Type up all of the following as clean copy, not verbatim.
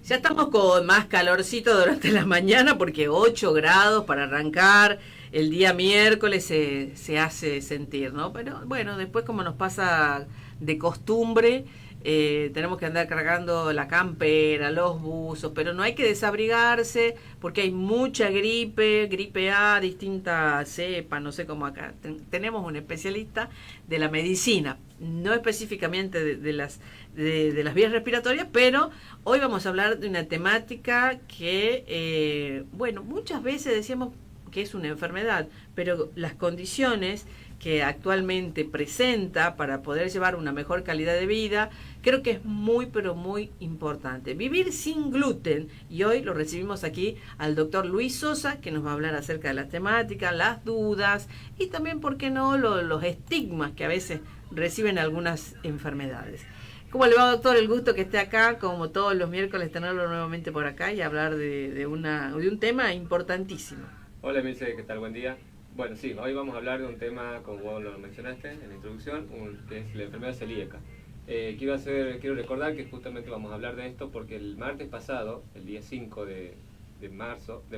Ya estamos con más calorcito durante la mañana porque 8 grados para arrancar. El día miércoles se hace sentir, ¿no? Pero bueno, después como nos pasa de costumbre, tenemos que andar cargando la campera, los buzos, pero no hay que desabrigarse porque hay mucha gripe, gripe A, distinta cepa, no sé cómo acá. Tenemos un especialista de la medicina, no específicamente de las vías respiratorias, pero hoy vamos a hablar de una temática que, bueno, muchas veces decíamos que es una enfermedad, pero las condiciones que actualmente presenta para poder llevar una mejor calidad de vida, creo que es muy, pero muy importante. Vivir sin gluten, y hoy lo recibimos aquí al doctor Luis Sosa, que nos va a hablar acerca de las temáticas, las dudas, y también, ¿por qué no?, los estigmas que a veces reciben algunas enfermedades. ¿Cómo le va, doctor? El gusto que esté acá, como todos los miércoles, tenerlo nuevamente por acá y hablar de un tema importantísimo. Hola Emilce, ¿qué tal? Buen día. Bueno, sí, hoy vamos a hablar de un tema, como vos lo mencionaste en la introducción, que es la enfermedad celíaca. Quiero recordar que justamente vamos a hablar de esto porque el martes pasado, el día 5 de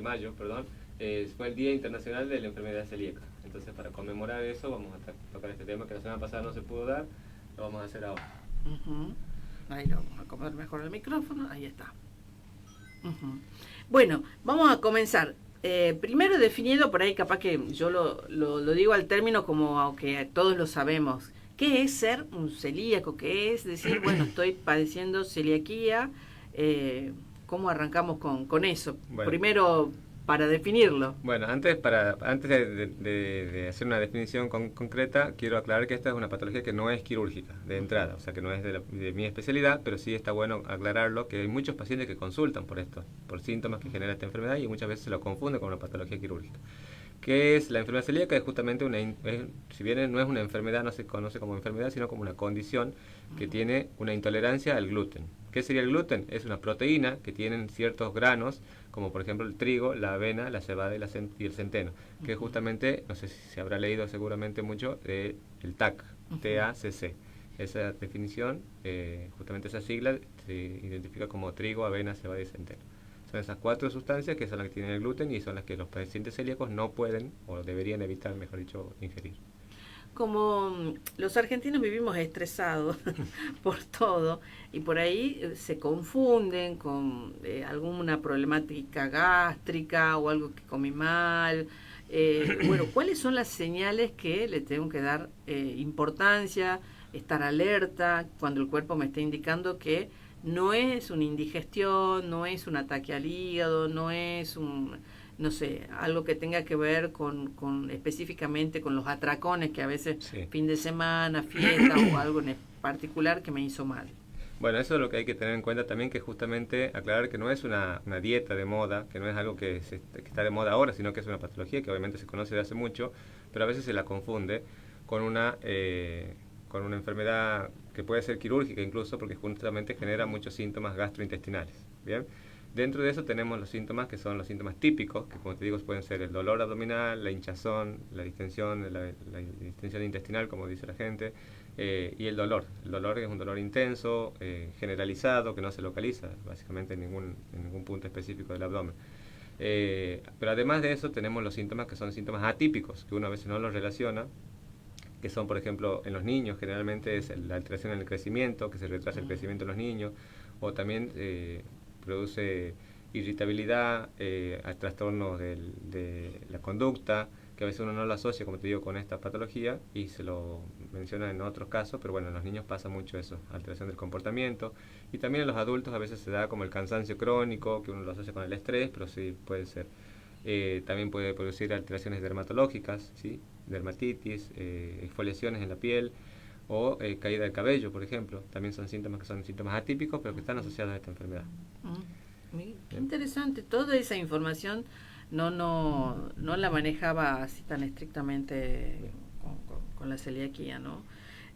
mayo, fue el Día Internacional de la Enfermedad Celíaca. Entonces, para conmemorar eso, vamos a tocar este tema que la semana pasada no se pudo dar, lo vamos a hacer ahora. Ahí lo vamos a acomodar mejor el micrófono, ahí está. Bueno, vamos a comenzar. Primero definiendo, por ahí capaz que yo lo digo al término como aunque todos lo sabemos. ¿Qué es ser un celíaco? ¿Qué es decir, bueno, estoy padeciendo celiaquía? ¿Cómo arrancamos con eso? Bueno. Primero, para definirlo. Bueno, antes de hacer una definición concreta, quiero aclarar que esta es una patología que no es quirúrgica de entrada, o sea que no es de mi especialidad, pero sí está bueno aclararlo, que hay muchos pacientes que consultan por síntomas que genera esta enfermedad y muchas veces se lo confunden con una patología quirúrgica. ¿Qué es la enfermedad celíaca? Es justamente si bien no es una enfermedad, no se conoce como enfermedad, sino como una condición que tiene una intolerancia al gluten. ¿Qué sería el gluten? Es una proteína que tienen ciertos granos, como por ejemplo el trigo, la avena, la cebada y el centeno, que justamente, no sé si se habrá leído seguramente mucho, el TAC, TACC. Esa definición, justamente esa sigla, se identifica como trigo, avena, cebada y centeno. Son esas 4 sustancias que son las que tienen el gluten y son las que los pacientes celíacos no pueden o deberían evitar, mejor dicho, ingerir. Como los argentinos vivimos estresados por todo y por ahí se confunden con alguna problemática gástrica o algo que comí mal. Bueno, ¿cuáles son las señales que le tengo que dar importancia, estar alerta cuando el cuerpo me está indicando que no es una indigestión, no es un ataque al hígado, no es no sé, algo que tenga que ver con específicamente con los atracones que a veces Sí. Fin de semana, fiesta o algo en particular que me hizo mal? Bueno, eso es lo que hay que tener en cuenta también, que justamente aclarar que no es una dieta de moda, que no es algo que está de moda ahora, sino que es una patología que obviamente se conoce de hace mucho, pero a veces se la confunde con una enfermedad que puede ser quirúrgica incluso, porque justamente genera muchos síntomas gastrointestinales. ¿Bien? Dentro de eso tenemos los síntomas que son los síntomas típicos, que como te digo pueden ser el dolor abdominal, la hinchazón, la distensión intestinal, como dice la gente, y el dolor. El dolor es un dolor intenso, generalizado, que no se localiza básicamente en ningún punto específico del abdomen. Pero además de eso tenemos los síntomas que son síntomas atípicos, que uno a veces no los relaciona, que son, por ejemplo, en los niños generalmente es la alteración en el crecimiento, que se retrasa el crecimiento en los niños, o también produce irritabilidad, trastornos de la conducta, que a veces uno no lo asocia, como te digo, con esta patología y se lo menciona en otros casos, pero bueno, en los niños pasa mucho eso, alteración del comportamiento, y también en los adultos a veces se da como el cansancio crónico, que uno lo asocia con el estrés, pero sí puede ser. También puede producir alteraciones dermatológicas, ¿sí? Dermatitis, exfoliaciones en la piel o caída del cabello, por ejemplo. También son síntomas atípicos, pero que están asociados a esta enfermedad. Qué interesante, toda esa información no la manejaba así tan estrictamente con la celiaquía, ¿no?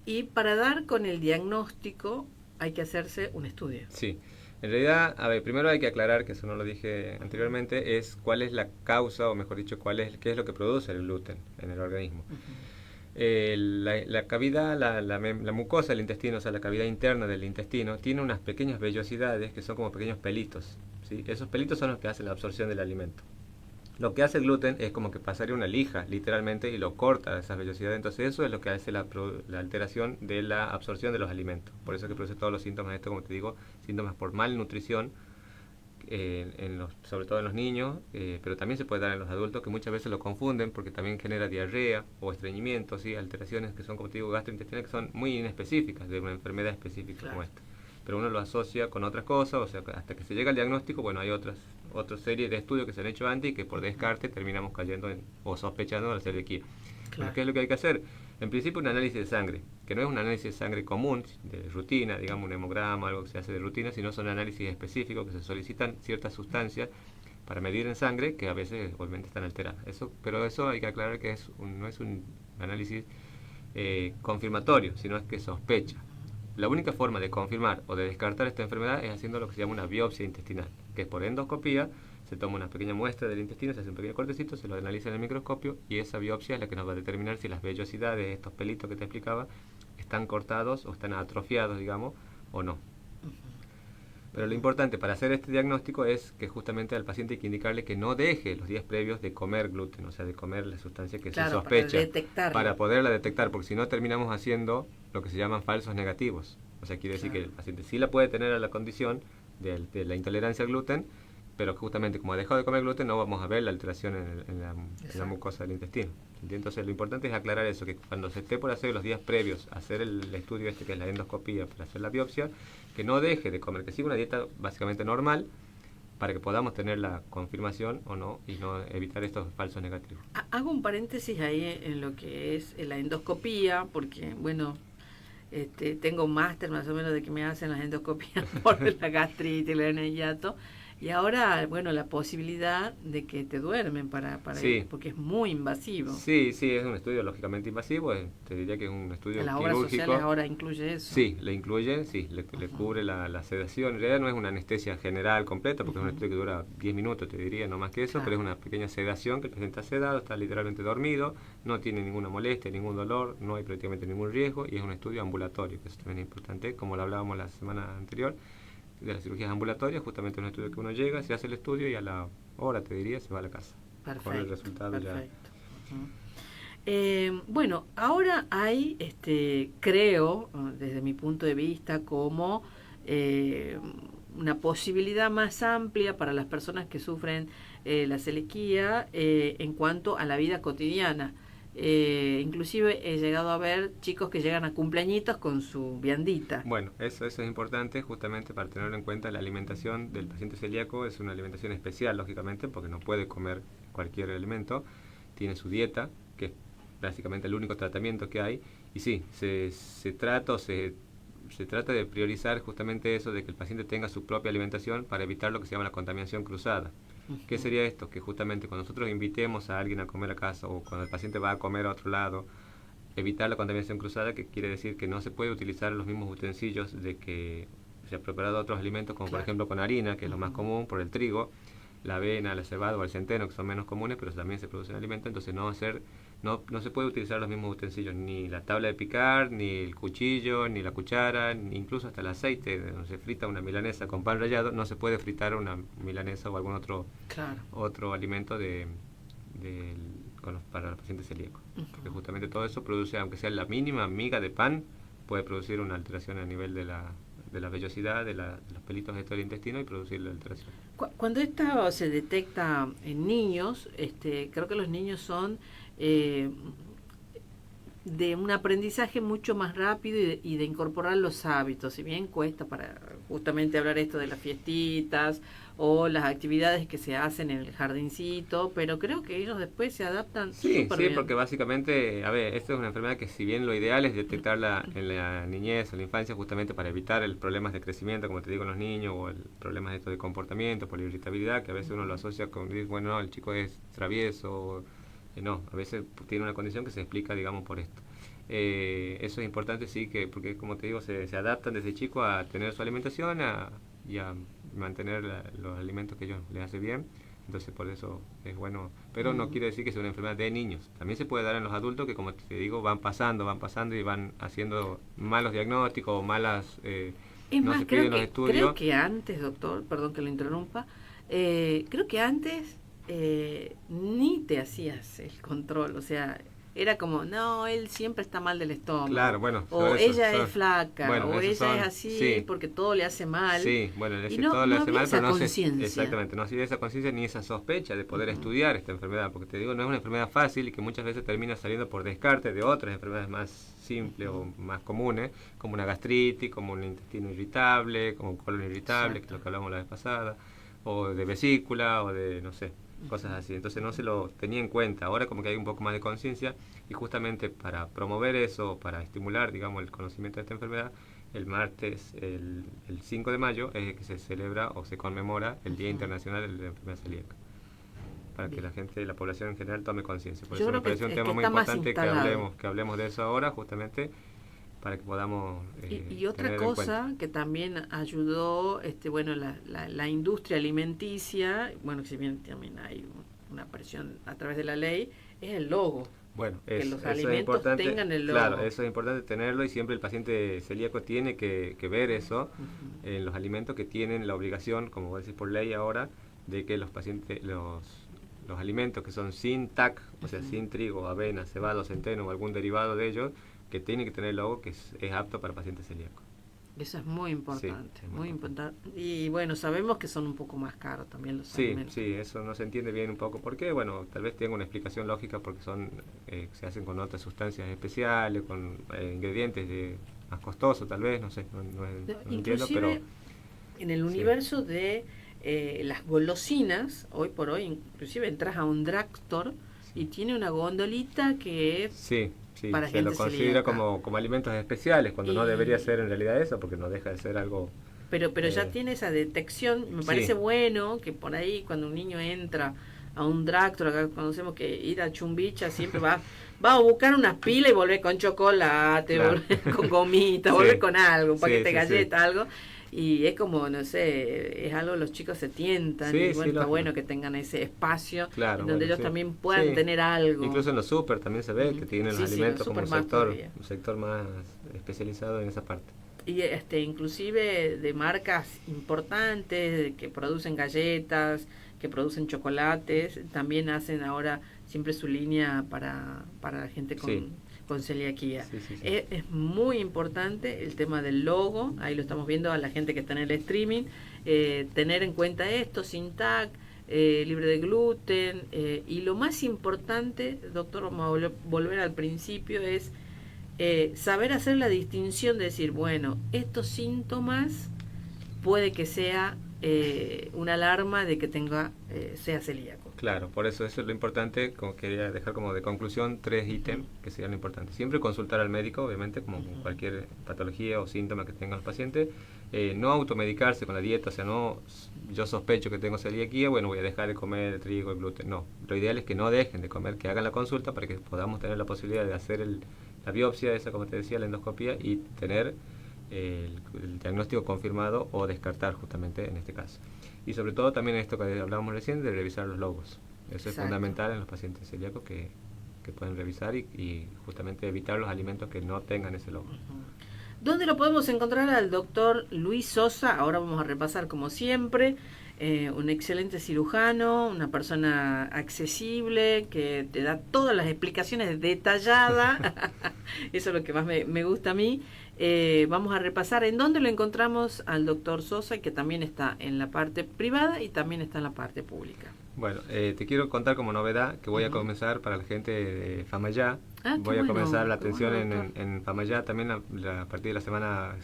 Y para dar con el diagnóstico hay que hacerse un estudio. Sí. En realidad, a ver, primero hay que aclarar, que eso no lo dije anteriormente, es cuál es la causa, o mejor dicho, qué es lo que produce el gluten en el organismo. La cavidad, la mucosa del intestino, o sea, la cavidad interna del intestino, tiene unas pequeñas vellosidades que son como pequeños pelitos, ¿sí? Esos pelitos son los que hacen la absorción del alimento. Lo que hace el gluten es como que pasaría una lija, literalmente, y lo corta esas vellosidades. Entonces eso es lo que hace la alteración de la absorción de los alimentos. Por eso es que produce todos los síntomas, esto como te digo, síntomas por malnutrición, sobre todo en los niños, pero también se puede dar en los adultos, que muchas veces lo confunden porque también genera diarrea o estreñimiento, ¿sí? Alteraciones que son, como te digo, gastrointestinales, que son muy inespecíficas de una enfermedad específica, claro, como esta. Pero uno lo asocia con otras cosas, o sea, hasta que se llega al diagnóstico, bueno, hay otra serie de estudios que se han hecho antes y que por descarte terminamos cayendo o sospechando de la celiaquía. Claro. Bueno, ¿qué es lo que hay que hacer? En principio un análisis de sangre, que no es un análisis de sangre común, de rutina, digamos un hemograma, algo que se hace de rutina, sino son análisis específicos que se solicitan ciertas sustancias para medir en sangre que a veces obviamente están alteradas. Pero eso hay que aclarar que no es un análisis confirmatorio, sino es que sospecha. La única forma de confirmar o de descartar esta enfermedad es haciendo lo que se llama una biopsia intestinal, que es por endoscopía. Se toma una pequeña muestra del intestino, se hace un pequeño cortecito, se lo analiza en el microscopio y esa biopsia es la que nos va a determinar si las vellosidades, estos pelitos que te explicaba, están cortados o están atrofiados, digamos, o no. Pero lo importante para hacer este diagnóstico es que justamente al paciente hay que indicarle que no deje los días previos de comer gluten, o sea, de comer la sustancia que se sospecha, para poderla detectar, porque si no terminamos haciendo lo que se llaman falsos negativos. O sea, quiere decir que el paciente sí la puede tener a la condición de la intolerancia al gluten, pero justamente como ha dejado de comer gluten no vamos a ver la alteración en la mucosa del intestino. Entonces lo importante es aclarar eso, que cuando se esté por hacer los días previos a hacer el estudio que es la endoscopía para hacer la biopsia, que no deje de comer, que siga una dieta básicamente normal para que podamos tener la confirmación o no y no evitar estos falsos negativos. Hago un paréntesis ahí en lo que es la endoscopía, porque bueno, tengo un máster más o menos de que me hacen las endoscopías por la gastritis, el hernia de hiato. Y ahora, bueno, la posibilidad de que te duermen sí, porque es muy invasivo. Sí, es un estudio lógicamente invasivo, te diría que es un estudio las quirúrgico. Obras Sociales ahora incluye eso. Sí, le incluye, le cubre la sedación. En realidad no es una anestesia general completa, porque es un estudio que dura 10 minutos, te diría, no más que eso, claro, pero es una pequeña sedación que el paciente está sedado, está literalmente dormido, no tiene ninguna molestia, ningún dolor, no hay prácticamente ningún riesgo, y es un estudio ambulatorio, que eso también es importante, como lo hablábamos la semana anterior, de las cirugías ambulatorias, justamente un estudio que uno llega, se hace el estudio y a la hora, te diría, se va a la casa. Perfecto, con el resultado perfecto. Ya. Bueno, ahora hay, creo, desde mi punto de vista, como una posibilidad más amplia para las personas que sufren la celiaquía en cuanto a la vida cotidiana. Inclusive he llegado a ver chicos que llegan a cumpleañitos con su viandita. Bueno, eso es importante justamente para tenerlo en cuenta. La alimentación del paciente celíaco es una alimentación especial, lógicamente, porque no puede comer cualquier alimento. Tiene su dieta, que es básicamente el único tratamiento que hay. Y sí, se trata de priorizar justamente eso, de que el paciente tenga su propia alimentación para evitar lo que se llama la contaminación cruzada. ¿Qué sería esto? Que justamente cuando nosotros invitemos a alguien a comer a casa o cuando el paciente va a comer a otro lado, evitar la contaminación cruzada, que quiere decir que no se puede utilizar los mismos utensilios de que se ha preparado otros alimentos, como por ejemplo con harina, que es lo más común, por el trigo, la avena, la cebada o el centeno, que son menos comunes, pero también se producen alimentos. Entonces no se puede utilizar los mismos utensilios, ni la tabla de picar, ni el cuchillo, ni la cuchara, ni incluso hasta el aceite. Donde se frita una milanesa con pan rallado, no se puede fritar una milanesa o algún otro alimento para los pacientes celíacos. Porque justamente todo eso produce, aunque sea la mínima miga de pan, puede producir una alteración a nivel de la vellosidad, de los pelitos del intestino y producir la alteración. Cuando esto se detecta en niños, creo que los niños son de un aprendizaje mucho más rápido y de incorporar los hábitos. Si bien cuesta para justamente hablar esto de las fiestitas o las actividades que se hacen en el jardincito, pero creo que ellos después se adaptan súper bien. Porque básicamente, esta es una enfermedad que si bien lo ideal es detectarla en la niñez o en la infancia, justamente para evitar el problemas de crecimiento, como te digo, en los niños, o el problemas de comportamiento, por la irritabilidad, que a veces uno lo asocia con, bueno, no, el chico es travieso, no, a veces tiene una condición que se explica, digamos, por esto. Eso es importante, sí, porque como te digo, se adaptan desde chico a tener su alimentación y a mantener los alimentos que ellos les hace bien. Entonces por eso es bueno, pero no quiere decir que sea una enfermedad de niños. También se puede dar en los adultos que, como te digo, van pasando y van haciendo malos diagnósticos o malas... Es no más, se piden los estudios. creo que antes, doctor, perdón que lo interrumpa, creo que antes ni te hacías el control, o sea, era como, no, él siempre está mal del estómago. Claro, bueno. O ella es flaca, bueno, o ella son, es así sí, porque todo le hace mal. Sí, bueno, y no, todo le hace mal, pero no conciencia. Exactamente, no hacía esa conciencia ni esa sospecha de poder estudiar esta enfermedad, porque te digo, no es una enfermedad fácil y que muchas veces termina saliendo por descarte de otras enfermedades más simples o más comunes, como una gastritis, como un intestino irritable, como un colon irritable, que es lo que hablamos la vez pasada, o de vesícula, o de, no sé, cosas así. Entonces no se lo tenía en cuenta. Ahora como que hay un poco más de conciencia, y justamente para promover eso, para estimular, digamos, el conocimiento de esta enfermedad, el martes, el 5 de mayo, es que se celebra o se conmemora el Día Internacional de la Enfermedad Celíaca, para que la gente, la población en general, tome conciencia. Por eso me parece un tema muy importante que hablemos de eso ahora, justamente para que podamos y otra cosa que también ayudó, bueno, la industria alimenticia, bueno, que si bien también hay una presión a través de la ley, es el logo. Bueno, que los alimentos tengan el logo. Claro, eso es importante tenerlo, y siempre el paciente celíaco tiene que ver eso en los alimentos, que tienen la obligación, como vos decís por ley ahora, de que los pacientes, los alimentos que son sin TAC, o sea, sin trigo, avena, cebada, centeno o algún derivado de ellos, que tiene que tener el logo que es apto para pacientes celíacos. Eso es muy importante, sí, muy importante. Y bueno, sabemos que son un poco más caros también los alimentos. Sí, eso no se entiende bien un poco por qué. Bueno, tal vez tenga una explicación lógica, porque se hacen con otras sustancias especiales, con ingredientes más costosos, tal vez, no sé, no entiendo, pero... En el universo de las golosinas, hoy por hoy, inclusive entras a un drugstore y tiene una gondolita que es... Sí, se lo considera como alimentos especiales, cuando no debería ser en realidad eso, porque no deja de ser algo... Pero ya tiene esa detección, me parece bueno que por ahí cuando un niño entra a un drugstore, acá conocemos que ir a Chumbicha siempre va a buscar unas pilas y volver con chocolate, volver con gomita, volver con algo, un paquete de galleta, algo. Y es como, no sé, es algo, los chicos se tientan, y bueno, está bueno que tengan ese espacio en donde ellos también puedan tener algo. Incluso en los súper también se ve que tienen los alimentos como un sector más especializado en esa parte. Y inclusive de marcas importantes que producen galletas, que producen chocolates, también hacen ahora siempre su línea para la gente con celiaquía. Es muy importante el tema del logo, ahí lo estamos viendo a la gente que está en el streaming, tener en cuenta esto, sin TAC, libre de gluten, y lo más importante, doctor, vamos a volver al principio, es saber hacer la distinción de decir, bueno, estos síntomas puede que sea una alarma de que sea celíaco. Claro, por eso es lo importante, como quería dejar como de conclusión 3 ítems que serían importantes. Siempre consultar al médico, obviamente, como con cualquier patología o síntoma que tengan los pacientes. No automedicarse con la dieta, o sea, no, yo sospecho que tengo celiaquía, bueno, voy a dejar de comer el trigo, el gluten. No, lo ideal es que no dejen de comer, que hagan la consulta para que podamos tener la posibilidad de hacer la biopsia, esa, como te decía, la endoscopia, y tener el diagnóstico confirmado o descartar, justamente en este caso. Y sobre todo también esto que hablábamos recién, de revisar los logos. Eso es fundamental en los pacientes celíacos, que pueden revisar y justamente evitar los alimentos que no tengan ese logo. ¿Dónde lo podemos encontrar al doctor Luis Sosa? Ahora vamos a repasar como siempre. Un excelente cirujano, una persona accesible, que te da todas las explicaciones detalladas. Eso es lo que más me gusta a mí. Vamos a repasar en dónde lo encontramos al doctor Sosa, que también está en la parte privada y también está en la parte pública. Bueno, te quiero contar como novedad que voy a comenzar para la gente de Famayá. Voy a comenzar la atención en Famayá también a partir de la semana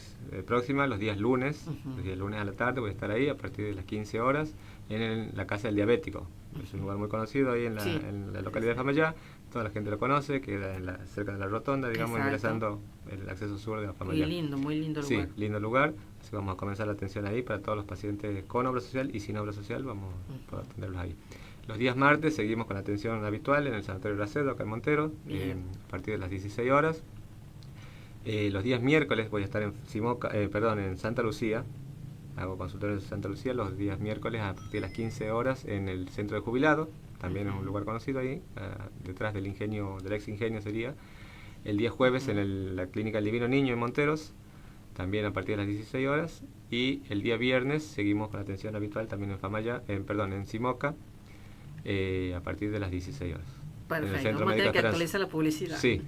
próxima, los días lunes. Los días lunes a la tarde voy a estar ahí a partir de las 15 horas en la Casa del Diabético. Es un lugar muy conocido ahí en la localidad de Famayá. Toda la gente lo conoce, queda cerca de la rotonda, digamos, ingresando el acceso sur de la Famayá. Muy lindo lugar. Sí, lindo lugar. Así que vamos a comenzar la atención ahí para todos los pacientes con obra social y sin obra social, vamos a atenderlos ahí. Los días martes seguimos con la atención habitual en el Sanatorio Bracedo, acá en Montero, a partir de las 16 horas. Los días miércoles voy a estar en Santa Lucía, hago consultorio en Santa Lucía los días miércoles a partir de las 15 horas en el centro de jubilados, también es un lugar conocido ahí, detrás del ingenio, del ex ingenio sería. El día jueves en la clínica El Divino Niño en Monteros, también a partir de las 16 horas. Y el día viernes seguimos con la atención habitual también en Simoca, a partir de las 16 horas. Perfecto, vamos a tener que actualizar la publicidad. Sí,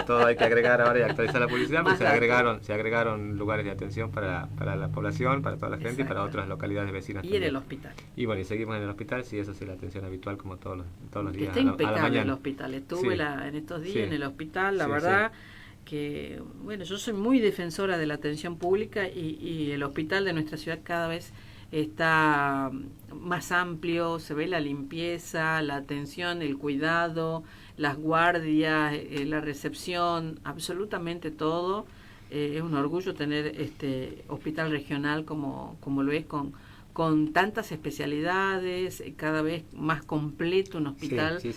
todo hay que agregar ahora y actualizar la publicidad, porque se agregaron lugares de atención para la población, para toda la gente. Exacto. Y para otras localidades vecinas. Y también. En el hospital. Y bueno, y seguimos en el hospital, sí, eso sí, la atención habitual como todos los días. Está impecable el hospital, estuve en estos días en el hospital, la verdad que, bueno, yo soy muy defensora de la atención pública y el hospital de nuestra ciudad cada vez está más amplio, se ve la limpieza, la atención, el cuidado, las guardias, la recepción, absolutamente todo. Es un orgullo tener este hospital regional como lo es, con tantas especialidades, cada vez más completo un hospital. Sí,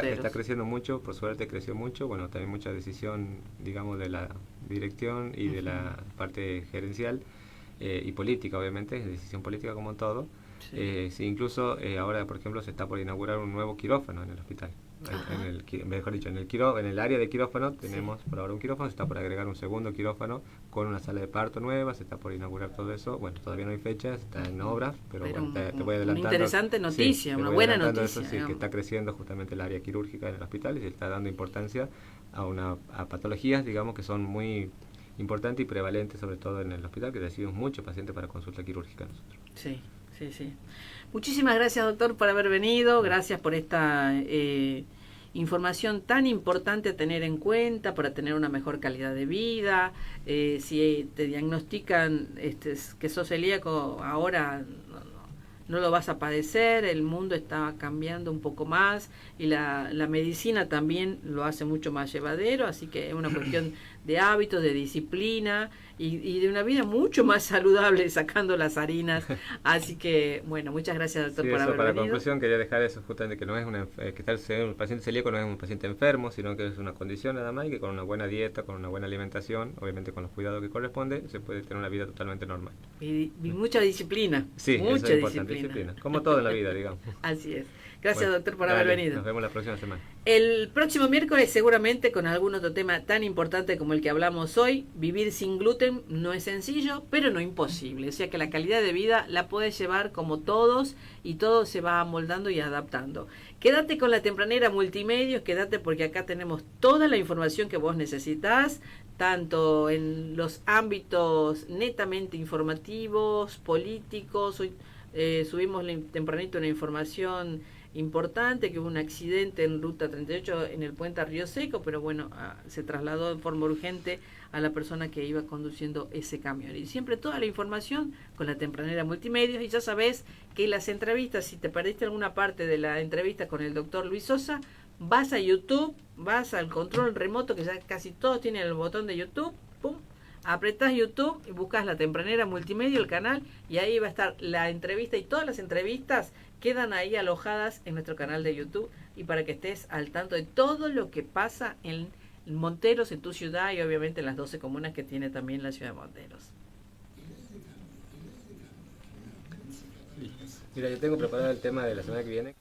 está creciendo mucho, por suerte creció mucho. Bueno, también mucha decisión, digamos, de la dirección y de la parte gerencial. Y política, obviamente, es decisión política como todo. Sí, incluso ahora, por ejemplo, se está por inaugurar un nuevo quirófano en el hospital. Mejor dicho, en el área de quirófano tenemos por ahora un quirófano, se está por agregar un segundo quirófano con una sala de parto nueva, se está por inaugurar todo eso. Bueno, todavía no hay fecha, está en obras, pero bueno, te voy adelantando. Una interesante noticia, una buena noticia. Eso, que está creciendo justamente el área quirúrgica en el hospital y se está dando importancia a patologías, digamos, que son muy importante y prevalente, sobre todo en el hospital, que recibimos muchos pacientes para consulta quirúrgica nosotros. Sí. Muchísimas gracias, doctor, por haber venido. Gracias por esta información tan importante a tener en cuenta para tener una mejor calidad de vida. Si te diagnostican que sos celíaco, ahora no lo vas a padecer, el mundo está cambiando un poco más y la medicina también lo hace mucho más llevadero, así que es una cuestión de hábitos, de disciplina y de una vida mucho más saludable sacando las harinas. Así que, bueno, muchas gracias, doctor, por haber para venido. Conclusión, quería dejar eso justamente, que no es un paciente celíaco no es un paciente enfermo, sino que es una condición nada más y que con una buena dieta, con una buena alimentación, obviamente con los cuidados que corresponde, se puede tener una vida totalmente normal. Y mucha disciplina. Sí, mucha eso es importante, disciplina. Como todo en la vida, digamos. Así es. Gracias, doctor, por haber venido. Nos vemos la próxima semana. El próximo miércoles seguramente con algún otro tema tan importante como el que hablamos hoy. Vivir sin gluten no es sencillo, pero no imposible. O sea que la calidad de vida la puedes llevar como todos y todo se va amoldando y adaptando. Quédate con la Tempranera Multimedios, quédate porque acá tenemos toda la información que vos necesitas, tanto en los ámbitos netamente informativos, políticos. Hoy subimos tempranito una información importante, que hubo un accidente en Ruta 38 en el puente a Río Seco, pero bueno, se trasladó de forma urgente a la persona que iba conduciendo ese camión. Y siempre toda la información con la Tempranera Multimedios. Y ya sabés que las entrevistas, si te perdiste alguna parte de la entrevista con el doctor Luis Sosa, vas a YouTube, vas al control remoto, que ya casi todos tienen el botón de YouTube, pum, apretás YouTube y buscas la Tempranera Multimedia, el canal, y ahí va a estar la entrevista, y todas las entrevistas quedan ahí alojadas en nuestro canal de YouTube, y para que estés al tanto de todo lo que pasa en Monteros, en tu ciudad, y obviamente en las 12 comunas que tiene también la ciudad de Monteros. Mira, yo tengo preparado el tema de la semana que viene.